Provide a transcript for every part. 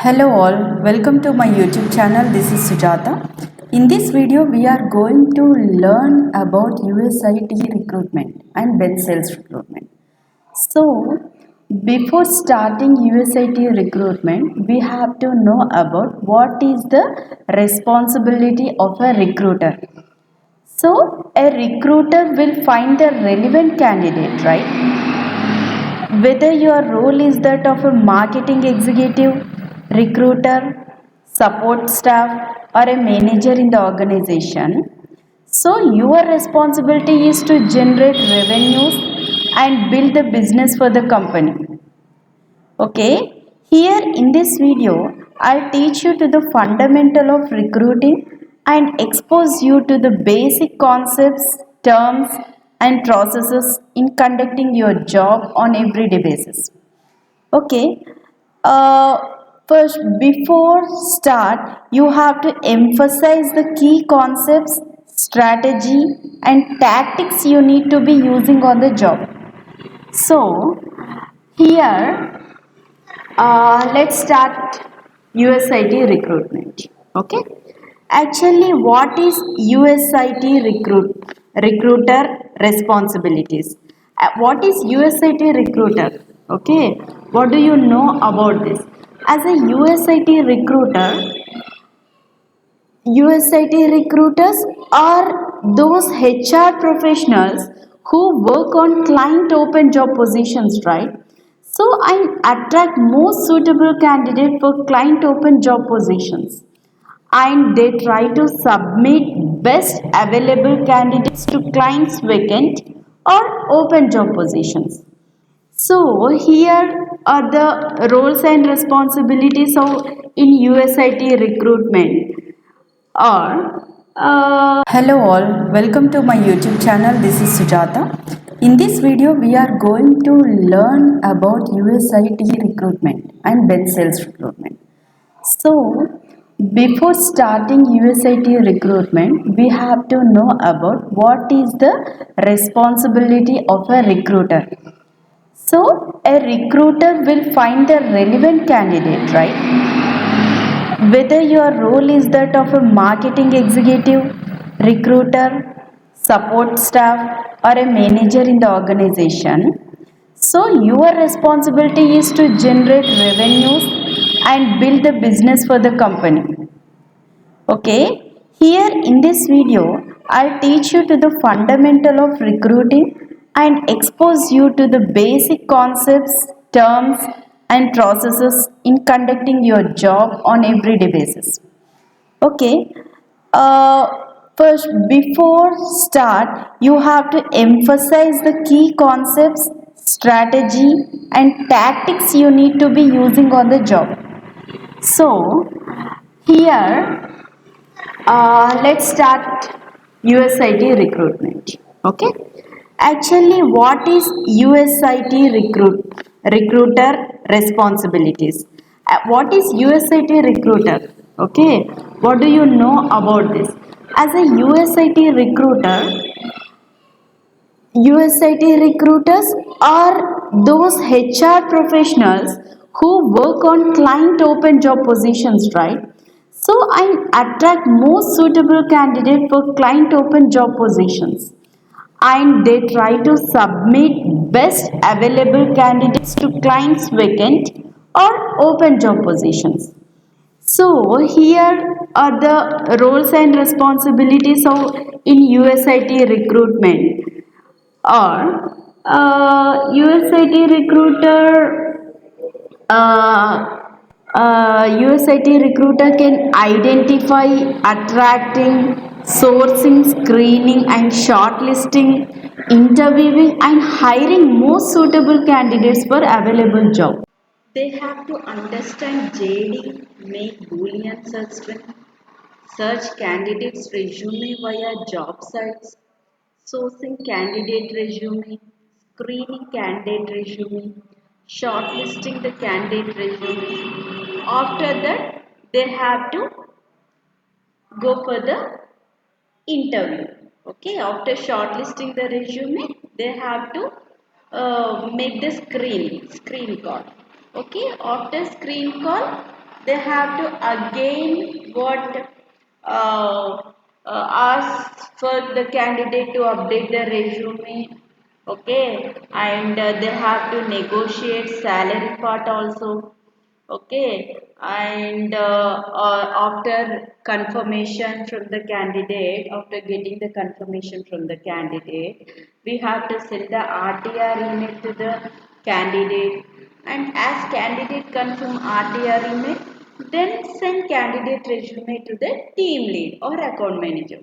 Hello all, welcome to my YouTube channel. This is Sujata. In this video, we are going to learn about USIT recruitment and bench sales recruitment. So, before starting USIT recruitment, we have to know about what is the responsibility of a recruiter. So, a recruiter will find the relevant candidate, right? Whether your role is that of a marketing executive, recruiter, support staff, or a manager in the organization, so your responsibility is to generate revenues and build the business for the company. Okay, here in this video, I'll teach you to the fundamental of recruiting and expose you to the basic concepts, terms, and processes in conducting your job on everyday basis. Okay, uh, first before start, you have to emphasize the key concepts, strategy, and tactics you need to be using on the job. So here let's start USIT recruitment. Okay. Actually, what is USIT recruiter responsibilities? What is USIT recruiter? Okay. What do you know about this? As a USIT recruiters are those HR professionals who work on client open job positions, right? So I attract most suitable candidate for client open job positions, and they try to submit best available candidates to clients vacant or open job positions. So here are the roles and responsibilities of in USIT recruitment or hello all, welcome to my YouTube channel. This is Sujata. In this video, we are going to learn about USIT recruitment and bench sales recruitment. So, before starting USIT recruitment, we have to know about what is the responsibility of a recruiter. So, a recruiter will find the relevant candidate, right? Whether your role is that of a marketing executive, recruiter, support staff, or a manager in the organization, so your responsibility is to generate revenues and build the business for the company. Okay, here in this video, I'll teach you to the fundamental of recruiting and expose you to the basic concepts, terms, and processes in conducting your job on everyday basis. Okay, uh, first before start, you have to emphasize the key concepts, strategy, and tactics you need to be using on the job. So here let's start USIT recruitment. Okay. Actually, what is USIT recruiter responsibilities? What is USIT recruiter? Okay. What do you know about this? As a USIT recruiters are those HR professionals who work on client open job positions, right? So I attract most suitable candidate for client open job positions, and they try to submit best available candidates to clients vacant or open job positions. So here are the roles and responsibilities of in USIT recruitment or USIT recruiter USIT recruiter can identify, attracting, sourcing, screening, and shortlisting, interviewing, and hiring most suitable candidates for available job. They have to understand JD, make Boolean search string, search candidates' resume via job sites, sourcing candidate resume, screening candidate resume, shortlisting the candidate resume. After that, they have to go for the interview. Okay, after shortlisting the resume, they have to make the screen call. Okay, after screen call, they have to again what ask for the candidate to update their resume, okay, and they have to negotiate salary part also, okay, and after confirmation from the candidate, after getting the confirmation from the candidate, we have to send the RTR email to the candidate, and as candidate confirm RTR email, then send candidate resume to the team lead or account manager.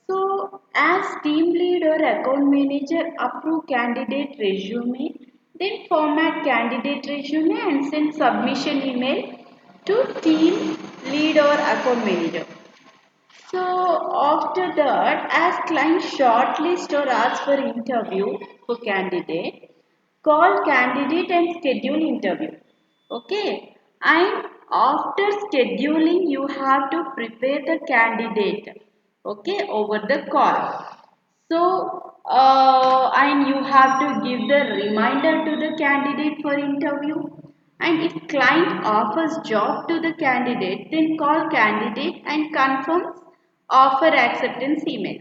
So, as team lead or account manager approve candidate resume, then format candidate resume and send submission email to team lead or account manager. So, after that, as client shortlist or ask for interview for candidate, call candidate and schedule interview. Okay, and after scheduling, you have to prepare the candidate. Okay, over the call. So, and you have to give the reminder to the candidate for interview. And if client offers job to the candidate, then call candidate and confirm offer acceptance email.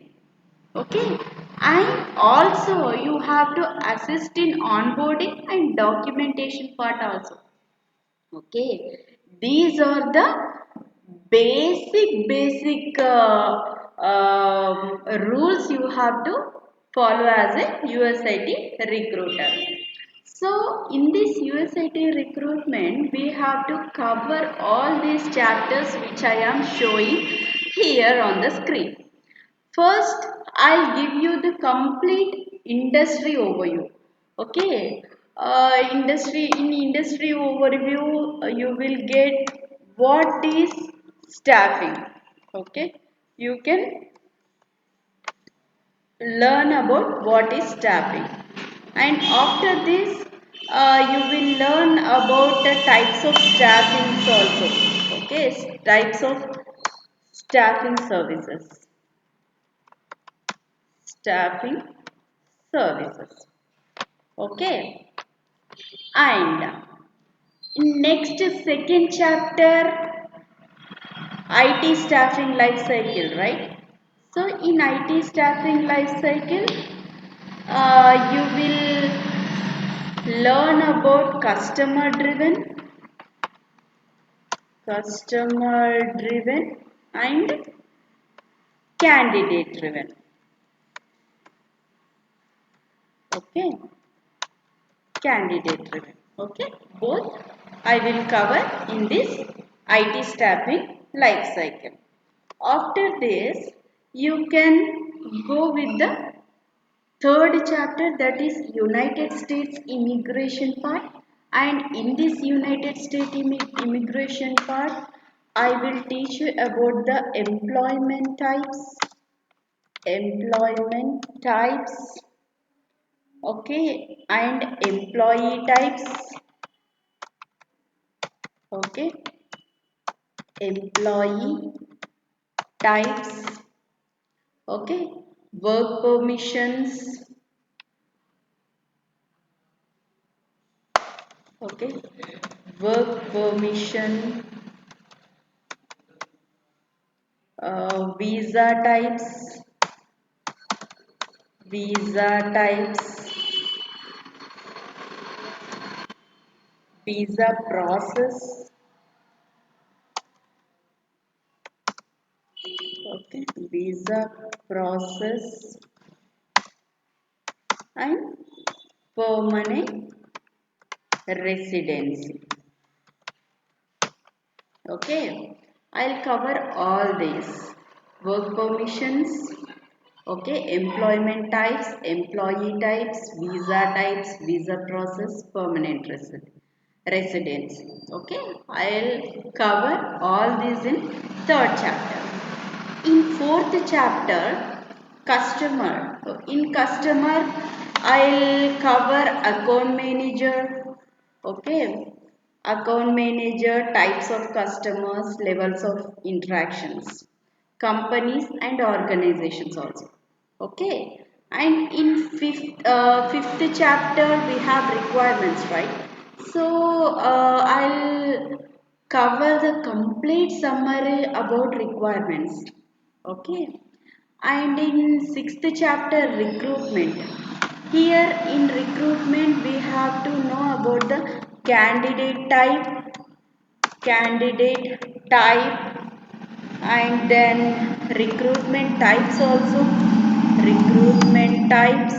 Okay, and also you have to assist in onboarding and documentation part also. Okay, these are the basic rules you have to follow as a USIT recruiter. So in this USIT recruitment, we have to cover all these chapters which I am showing here on the screen. First, I'll give you the complete industry overview. Okay, industry overview, you will get what is staffing. Okay, you can learn about what is staffing, and after this, you will learn about the types of staffing also. Okay, types of staffing services. Staffing services. Okay, and in next second chapter, IT staffing life cycle, right? So in IT staffing life cycle, you will learn about customer driven and candidate driven. Okay, candidate driven. Okay, both I will cover in this IT staffing life cycle. After this, you can go with the third chapter, that is United States immigration part, and in this United States immigration part I will teach you about the employment types, okay, and employee types, okay, employee types, okay, work permissions, okay, work permission, visa types, visa types, visa process, okay, visa process and permanent residency. Okay, I'll cover all these. Work permissions, okay, employment types, employee types, visa process, permanent residence. Okay, I'll cover all these in third chapter. In fourth chapter, customer. In customer, I'll cover account manager. Okay, account manager, types of customers, levels of interactions, companies and organizations also. Okay, and in fifth chapter we have requirements, right? So I'll cover the complete summary about requirements. Okay. And in sixth chapter, recruitment. Here in recruitment we have to know about the candidate type, candidate type, and then recruitment types also, recruitment types.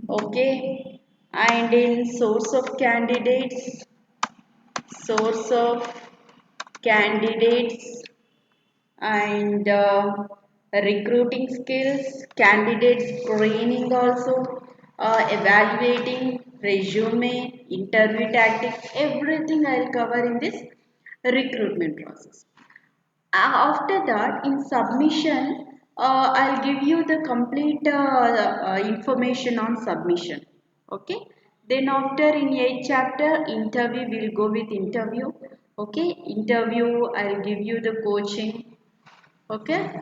Okay. And in source of candidates, source of candidates, and recruiting skills, candidate screening also, evaluating resume, interview tactics, everything I'll cover in this recruitment process. After that, in submission, I'll give you the complete information on submission. Okay. Then after in 8th chapter, interview, we'll go with interview. Okay. Interview, I'll give you the coaching. Okay.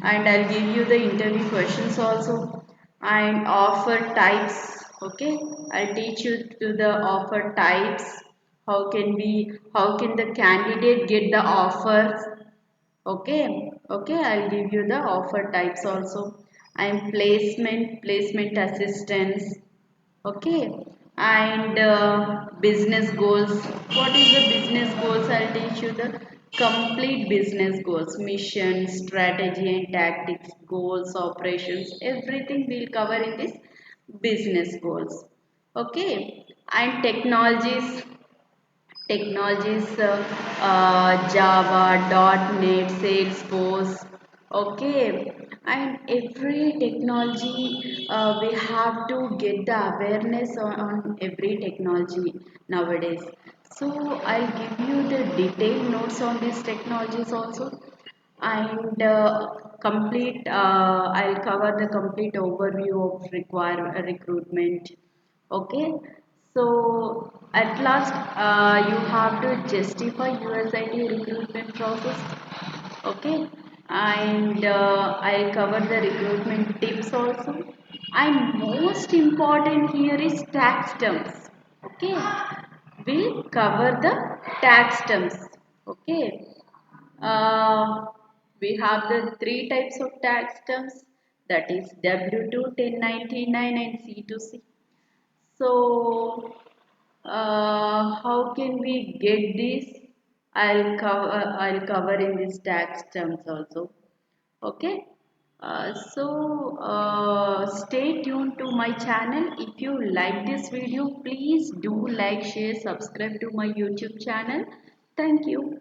And I'll give you the interview questions also. And offer types. Okay. I'll teach you to the offer types. How can the candidate get the offers? Okay, okay, I'll give you the offer types also. And placement assistance. Okay, and business goals. What is the business goals? I'll teach you the complete business goals, mission, strategy and tactics, goals, operations, everything we'll cover in this business goals. Okay, and technologies, Java, .NET, Salesforce. Okay, and every technology we have to get the awareness on every technology nowadays. So I'll give you the detailed notes on these technologies also, and I'll cover the complete overview of recruitment. Okay, so at last you have to justify USIT recruitment process. Okay, and I'll cover the recruitment tips also. And most important here is tax terms. Okay, we'll cover the tax terms. Okay, uh, we have the three types of tax terms, that is W2, 1099 and C2C. So, how can we get this? I'll cover in this tax terms also. Okay. Stay tuned to my channel. If you like this video, please do like, share, subscribe to my YouTube channel. Thank you.